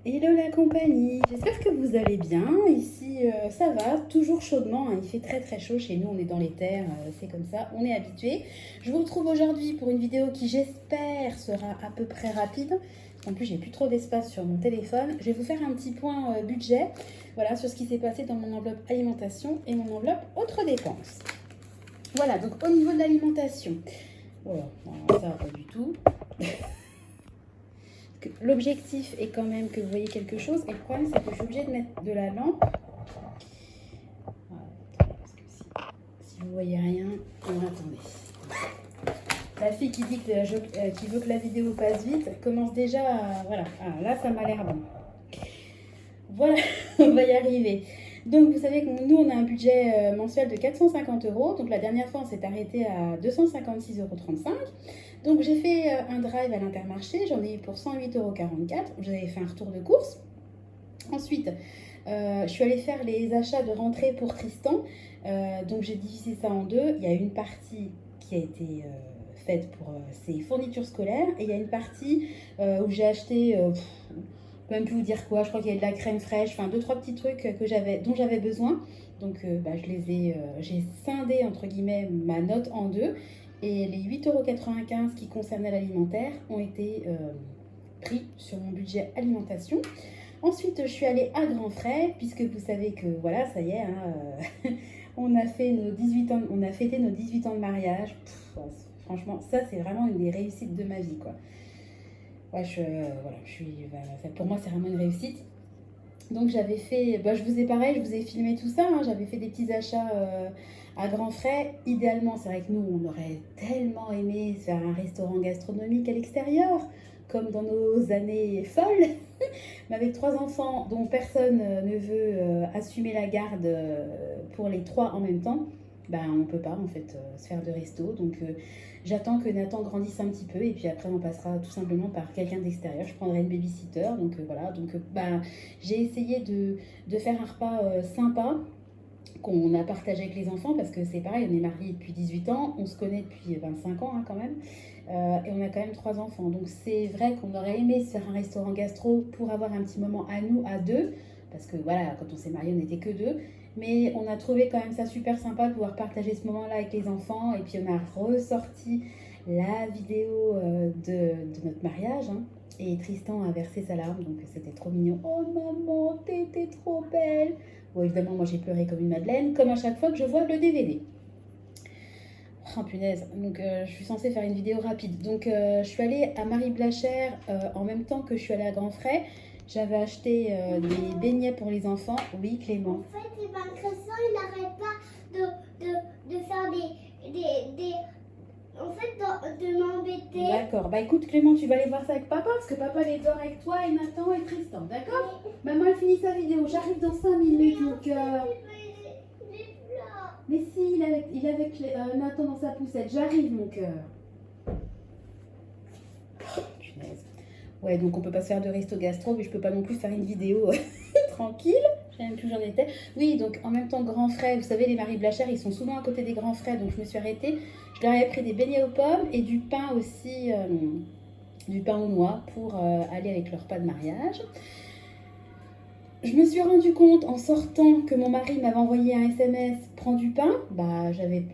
Hello la compagnie, j'espère que vous allez bien. Ici, ça va, toujours chaudement, hein. Il fait très très chaud chez nous, on est dans les terres, c'est comme ça, on est habitué. Je vous retrouve aujourd'hui pour une vidéo qui j'espère sera à peu près rapide. En plus, j'ai plus trop d'espace sur mon téléphone. Je vais vous faire un petit point budget, voilà, sur ce qui s'est passé dans mon enveloppe alimentation et mon enveloppe autres dépenses. Voilà, donc au niveau de l'alimentation, voilà, ça va pas du tout. L'objectif est quand même que vous voyez quelque chose. Et le problème, c'est que je suis obligée de mettre de la lampe. Voilà, parce que si vous voyez rien, attendez. La fille qui dit qui veut que la vidéo passe vite commence déjà à... Voilà, là, ça m'a l'air bon. Voilà, on va y arriver. Donc, vous savez que nous, on a un budget mensuel de 450 euros. Donc, la dernière fois, on s'est arrêté à 256,35 euros. Donc, j'ai fait un drive à l'Intermarché. J'en ai eu pour 108,44 euros. J'avais fait un retour de course. Ensuite, je suis allée faire les achats de rentrée pour Tristan. Donc, j'ai divisé ça en deux. Il y a une partie qui a été faite pour ses fournitures scolaires. Et il y a une partie où j'ai acheté... même plus vous dire quoi, je crois qu'il y a de la crème fraîche, enfin deux trois petits trucs dont j'avais besoin. Donc j'ai scindé entre guillemets ma note en deux et les 8,95 € qui concernaient l'alimentaire ont été pris sur mon budget alimentation. Ensuite, je suis allée à grands frais puisque vous savez que voilà, ça y est, hein, on a fait nos 18 ans, on a fêté nos 18 ans de mariage. Franchement, ça c'est vraiment une des réussites de ma vie, quoi. Ouais, pour moi, c'est vraiment une réussite. Donc, j'avais fait, je vous ai pareil, je vous ai filmé tout ça, hein, j'avais fait des petits achats à grands frais. Idéalement, c'est vrai que nous, on aurait tellement aimé se faire un restaurant gastronomique à l'extérieur, comme dans nos années folles. Mais avec 3 enfants dont personne ne veut assumer la garde pour les 3 en même temps, on ne peut pas en fait se faire de resto. Donc j'attends que Nathan grandisse un petit peu et puis après on passera tout simplement par quelqu'un d'extérieur. Je prendrai une babysitter. Donc voilà, donc j'ai essayé de faire un repas sympa qu'on a partagé avec les enfants parce que c'est pareil, on est mariés depuis 18 ans, on se connaît depuis 25 ans, hein, quand même. Et on a quand même 3 enfants. Donc c'est vrai qu'on aurait aimé se faire un restaurant gastro pour avoir un petit moment à nous, à deux. Parce que voilà, quand on s'est mariés, on n'était que deux. Mais on a trouvé quand même ça super sympa de pouvoir partager ce moment-là avec les enfants. Et puis on a ressorti la vidéo de notre mariage, hein. Et Tristan a versé sa larme, donc c'était trop mignon. Oh maman, t'étais trop belle. Bon, évidemment, moi j'ai pleuré comme une madeleine, comme à chaque fois que je vois le DVD. Oh punaise, donc je suis censée faire une vidéo rapide. Donc je suis allée à Marie Blachère en même temps que je suis allée à Grand Frais. J'avais acheté des beignets pour les enfants. Oui, Clément. En fait, Cresson, il n'arrête pas de faire en fait, de m'embêter. D'accord. Bah écoute, Clément, tu vas aller voir ça avec papa parce que papa les dort avec toi et Nathan et Tristan. D'accord? Maman, elle finit sa vidéo. J'arrive dans 5 minutes, mon cœur. Mais si, il est avec Nathan dans sa poussette. J'arrive, mon cœur. Punaise. Ouais, donc on peut pas se faire de resto gastro, mais je peux pas non plus faire une vidéo tranquille. Je sais même plus où j'en étais. Oui, donc en même temps, grands frais. Vous savez, les Marie Blachère, ils sont souvent à côté des grands frais, donc je me suis arrêtée. Je leur avais pris des beignets aux pommes et du pain aussi, du pain aux noix pour aller avec leur repas de mariage. Je me suis rendu compte en sortant que mon mari m'avait envoyé un SMS prends du pain.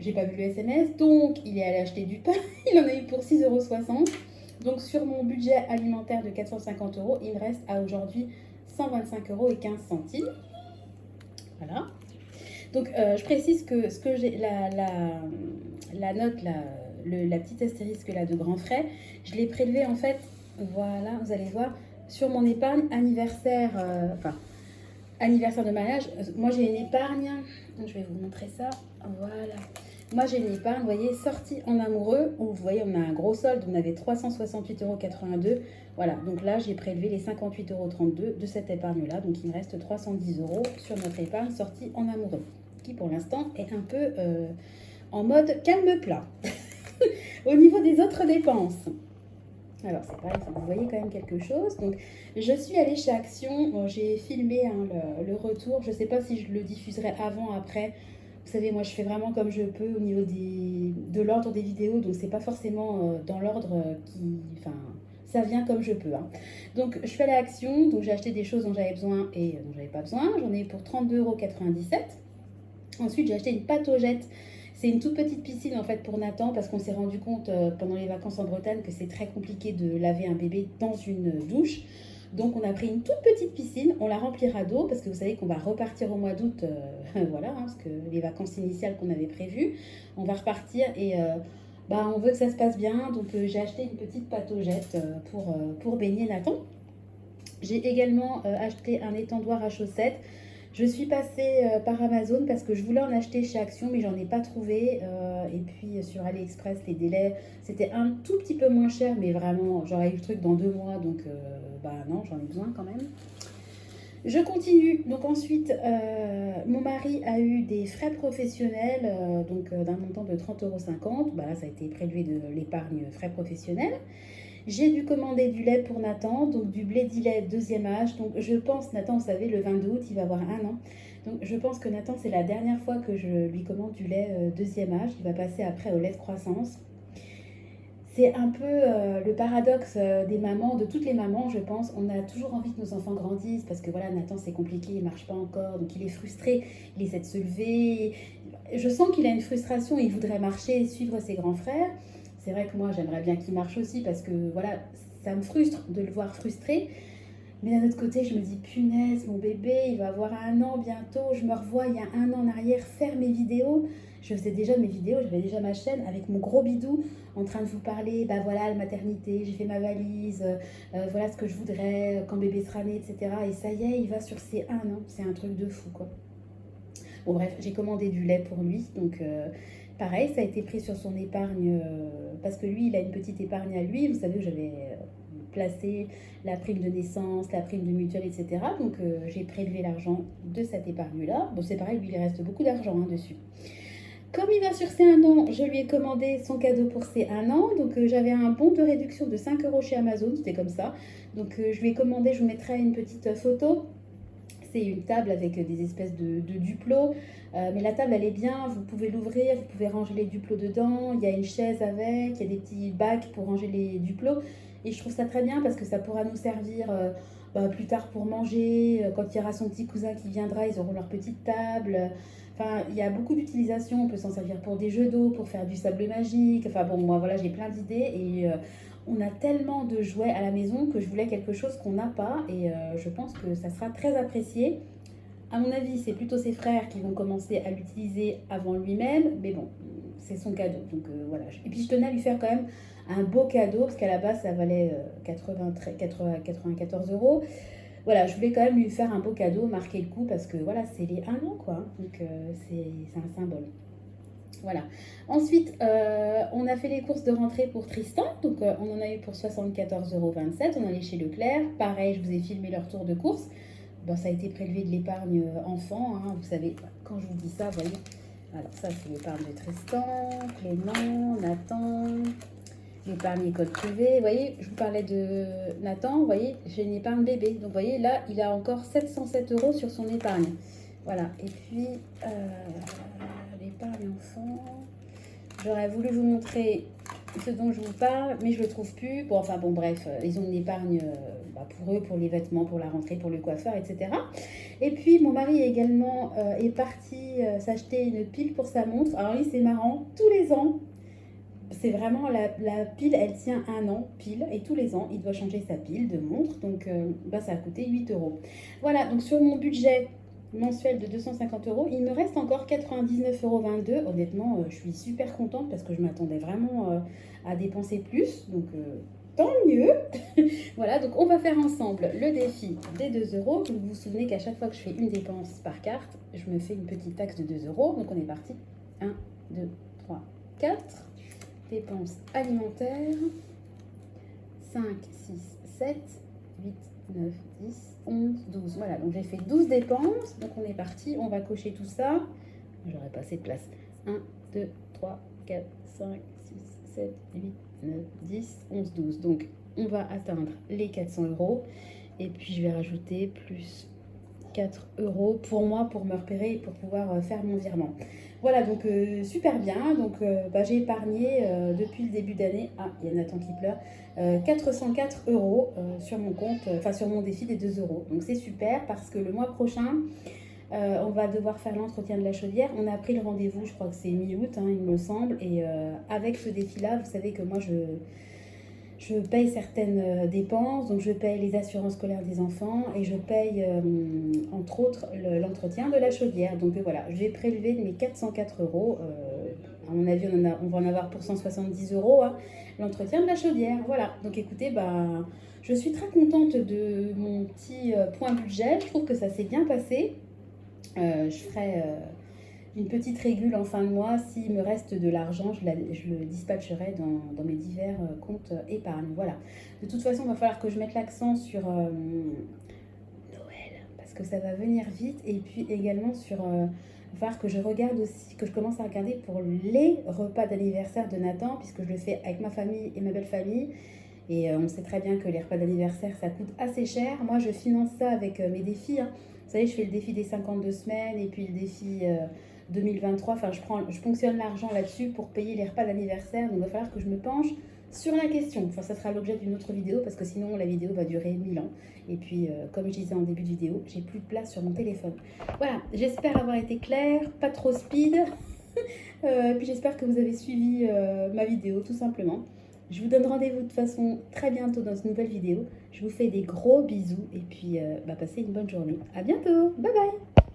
J'ai pas vu le SMS, donc il est allé acheter du pain. Il en a eu pour 6,60 €. Donc sur mon budget alimentaire de 450 €, il me reste à aujourd'hui 125,15 €. Voilà. Donc je précise que ce que j'ai la note, la petite astérisque là de grands frais, je l'ai prélevé en fait, voilà, vous allez voir, sur mon épargne anniversaire, anniversaire de mariage. Moi j'ai une épargne, je vais vous montrer ça, voilà. Moi j'ai une épargne, vous voyez, sortie en amoureux, où vous voyez on a un gros solde, on avait 368,82 €. Voilà, donc là j'ai prélevé les 58,32 € de cette épargne là, donc il me reste 310 € sur notre épargne sortie en amoureux, qui pour l'instant est un peu en mode calme plat. Au niveau des autres dépenses, alors c'est pareil, vous voyez quand même quelque chose. Donc je suis allée chez Action, bon, j'ai filmé hein, le retour, je ne sais pas si je le diffuserai avant, après. Vous savez, moi je fais vraiment comme je peux au niveau de l'ordre des vidéos, donc c'est pas forcément dans l'ordre qui... Enfin, ça vient comme je peux. Hein. Donc je fais l'action, donc j'ai acheté des choses dont j'avais besoin et dont j'avais pas besoin. J'en ai eu pour 32,97 €. Ensuite j'ai acheté une pâte aux jettes. C'est une toute petite piscine en fait pour Nathan parce qu'on s'est rendu compte pendant les vacances en Bretagne que c'est très compliqué de laver un bébé dans une douche. Donc on a pris une toute petite piscine, on la remplira d'eau parce que vous savez qu'on va repartir au mois d'août, voilà, hein, parce que les vacances initiales qu'on avait prévues, on va repartir et on veut que ça se passe bien. Donc j'ai acheté une petite pâte aux jettes pour baigner Nathan. J'ai également acheté un étendoir à chaussettes. Je suis passée par Amazon parce que je voulais en acheter chez Action, mais j'en ai pas trouvé. Et puis sur AliExpress, les délais, c'était un tout petit peu moins cher, mais vraiment, j'aurais eu le truc dans 2 mois, donc non, j'en ai besoin quand même. Je continue. Donc ensuite, mon mari a eu des frais professionnels, d'un montant de 30,50 €. Là, ça a été prélevé de l'épargne frais professionnels. J'ai dû commander du lait pour Nathan, donc du Blédilet deuxième âge. Donc je pense, Nathan, vous savez, le 22 août, il va avoir 1 an. Donc je pense que Nathan, c'est la dernière fois que je lui commande du lait deuxième âge. Il va passer après au lait de croissance. C'est un peu le paradoxe des mamans, de toutes les mamans, je pense. On a toujours envie que nos enfants grandissent parce que voilà, Nathan, c'est compliqué, il ne marche pas encore, donc il est frustré, il essaie de se lever. Je sens qu'il a une frustration, il voudrait marcher et suivre ses grands frères. C'est vrai que moi, j'aimerais bien qu'il marche aussi parce que voilà, ça me frustre de le voir frustré. Mais d'un autre côté, je me dis, punaise, mon bébé, il va avoir 1 an bientôt. Je me revois il y a 1 an en arrière faire mes vidéos. Je faisais déjà mes vidéos, j'avais déjà ma chaîne avec mon gros bidou en train de vous parler, voilà, la maternité, j'ai fait ma valise, voilà ce que je voudrais quand bébé sera né, etc. Et ça y est, il va sur ses 1 an. C'est un truc de fou, quoi. Bon, bref, j'ai commandé du lait pour lui, donc pareil, ça a été pris sur son épargne, parce que lui, il a une petite épargne à lui. Vous savez, j'avais placé la prime de naissance, la prime de mutuelle, etc. Donc j'ai prélevé l'argent de cette épargne-là. Bon, c'est pareil, lui, il reste beaucoup d'argent dessus. Comme il va sur ses 1 an, je lui ai commandé son cadeau pour ses 1 an. Donc j'avais un bon de réduction de 5 € chez Amazon, c'était comme ça. Donc je lui ai commandé, je vous mettrai une petite photo. C'est une table avec des espèces de duplos. Mais la table, elle est bien. Vous pouvez l'ouvrir, vous pouvez ranger les duplos dedans. Il y a une chaise avec, il y a des petits bacs pour ranger les duplos. Et je trouve ça très bien parce que ça pourra nous servir plus tard pour manger. Quand il y aura son petit cousin qui viendra, ils auront leur petite table. Enfin, il y a beaucoup d'utilisations. On peut s'en servir pour des jeux d'eau, pour faire du sable magique. Enfin bon, moi voilà, j'ai plein d'idées. Et on a tellement de jouets à la maison que je voulais quelque chose qu'on n'a pas. Et je pense que ça sera très apprécié. À mon avis, c'est plutôt ses frères qui vont commencer à l'utiliser avant lui-même. Mais bon, c'est son cadeau. Donc voilà. Et puis je tenais à lui faire quand même un beau cadeau, parce qu'à la base, ça valait 94 €. Voilà, je voulais quand même lui faire un beau cadeau, marquer le coup, parce que voilà, c'est les 1 an, quoi. Donc c'est un symbole. Voilà. Ensuite, on a fait les courses de rentrée pour Tristan. Donc on en a eu pour 74,27 €. On allait chez Leclerc. Pareil, je vous ai filmé leur tour de course. Ça a été prélevé de l'épargne enfant. Hein. Vous savez, quand je vous dis ça, vous voyez. Alors ça, c'est l'épargne de Tristan, Clément, Nathan, l'épargne école privée. Vous voyez, je vous parlais de Nathan. Vous voyez, j'ai une épargne bébé. Donc vous voyez, là, il a encore 707 € sur son épargne. Voilà. Et puis, l'épargne enfant. J'aurais voulu vous montrer ce dont je vous parle, mais je ne le trouve plus. Bon, enfin bon, bref, ils ont une épargne pour eux, pour les vêtements, pour la rentrée, pour le coiffeur, etc. Et puis, mon mari également est parti s'acheter une pile pour sa montre. Alors oui, c'est marrant, tous les ans, c'est vraiment la pile, elle tient 1 an, pile, et tous les ans, il doit changer sa pile de montre. Donc, ça a coûté 8 €. Voilà, donc sur mon budget mensuel de 250 €, il me reste encore 99,22 €. Honnêtement, je suis super contente parce que je m'attendais vraiment à dépenser plus. Donc, tant mieux. Voilà, donc on va faire ensemble le défi des 2 €. Vous vous souvenez qu'à chaque fois que je fais une dépense par carte, je me fais une petite taxe de 2 €. Donc, on est parti. 1, 2, 3, 4. Dépenses alimentaires. 5, 6, 7, 8, 9, 10, 11, 12. Voilà, donc j'ai fait 12 dépenses. Donc on est parti, on va cocher tout ça. J'aurais pas assez de place. 1, 2, 3, 4, 5, 6, 7, 8, 9, 10, 11, 12. Donc on va atteindre les 400 €. Et puis je vais rajouter plus 64 € pour moi, pour me repérer et pour pouvoir faire mon virement. Voilà, donc super bien. Donc j'ai épargné depuis le début d'année, ah, il y a Nathan qui pleure, 404 € sur mon compte, enfin sur mon défi des 2 €. Donc c'est super parce que le mois prochain, on va devoir faire l'entretien de la chaudière. On a pris le rendez-vous, je crois que c'est mi-août, hein, il me semble. Et avec ce défi-là, vous savez que moi, je paye certaines dépenses. Donc, je paye les assurances scolaires des enfants et je paye, entre autres, l'entretien de la chaudière. Donc, voilà, je vais prélever de mes 404 €. À mon avis, on va en avoir pour 170 €, hein, l'entretien de la chaudière. Voilà, donc écoutez, je suis très contente de mon petit point budget. Je trouve que ça s'est bien passé. Je ferai une petite régule en fin de mois. S'il me reste de l'argent, je le dispatcherai dans mes divers comptes épargne. Voilà. De toute façon, il va falloir que je mette l'accent sur Noël, parce que ça va venir vite. Et puis également il va falloir que je regarde aussi, que je commence à regarder pour les repas d'anniversaire de Nathan, puisque je le fais avec ma famille et ma belle famille. Et on sait très bien que les repas d'anniversaire, ça coûte assez cher. Moi, je finance ça avec mes défis, hein. Vous savez, je fais le défi des 52 semaines et puis le défi 2023. Enfin, je ponctionne l'argent là-dessus pour payer les repas d'anniversaire. Donc, il va falloir que je me penche sur la question. Enfin, ça sera l'objet d'une autre vidéo parce que sinon, la vidéo va durer 1000 ans. Et puis, comme je disais en début de vidéo, j'ai plus de place sur mon téléphone. Voilà, j'espère avoir été claire, pas trop speed. Puis, j'espère que vous avez suivi ma vidéo, tout simplement. Je vous donne rendez-vous de toute façon très bientôt dans une nouvelle vidéo. Je vous fais des gros bisous et puis passez une bonne journée. À bientôt. Bye bye.